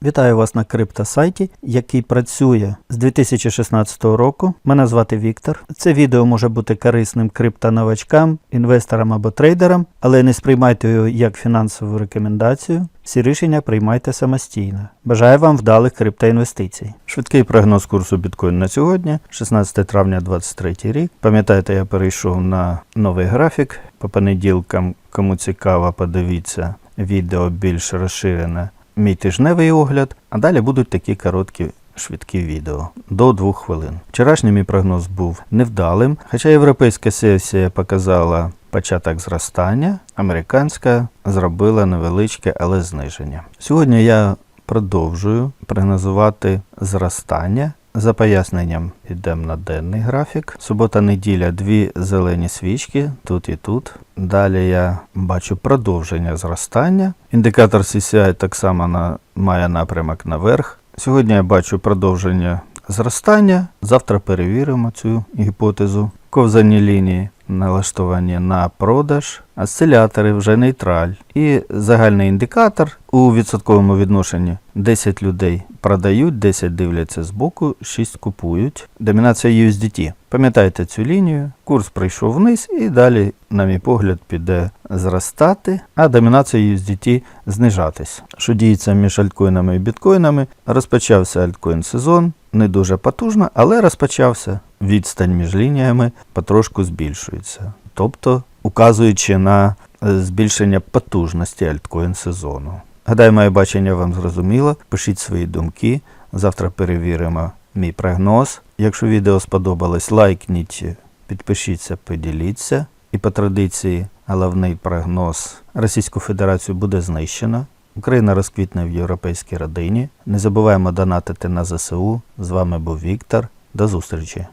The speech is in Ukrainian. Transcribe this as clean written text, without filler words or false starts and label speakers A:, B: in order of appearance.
A: Вітаю вас на криптосайті, який працює з 2016 року. Мене звати Віктор. Це відео може бути корисним криптоновачкам, інвесторам або трейдерам, але не сприймайте його як фінансову рекомендацію. Всі рішення приймайте самостійно. Бажаю вам вдалих криптоінвестицій. Швидкий прогноз курсу біткоін на сьогодні, 16 травня 2023 рік. Пам'ятаєте, я перейшов на новий графік. По понеділкам, кому цікаво, подивіться відео більш розширене. Мій тижневий огляд, а далі будуть такі короткі швидкі відео до 2 хвилин. Вчорашній мій прогноз був невдалим, хоча європейська сесія показала початок зростання, американська зробила невеличке, але зниження. Сьогодні я продовжую прогнозувати зростання. За поясненням йдемо на денний графік. Субота-неділя, 2 зелені свічки, тут і тут. Далі я бачу продовження зростання. Індикатор CCI так само має напрямок наверх. Сьогодні я бачу продовження зростання. Завтра перевіримо цю гіпотезу. Ковзані лінії налаштовані на продаж, осцилятори вже нейтраль. І загальний індикатор у відсотковому відношенні 10 людей продають, 10 дивляться збоку, 6 купують. Домінація USDT. Пам'ятайте цю лінію, курс прийшов вниз і далі, на мій погляд, піде зростати, а домінація USDT знижатись. Що діється між альткоїнами і біткоїнами? Розпочався альткоін сезон, не дуже потужно, але розпочався. Відстань між лініями потрошку збільшується. Тобто, указуючи на збільшення потужності альткоін сезону. Гадаю, моє бачення вам зрозуміло. Пишіть свої думки. Завтра перевіримо мій прогноз. Якщо відео сподобалось, лайкніть, підпишіться, поділіться. І по традиції головний прогноз: Російську Федерацію буде знищено. Україна розквітне в європейській родині. Не забуваємо донатити на ЗСУ. З вами був Віктор. До зустрічі!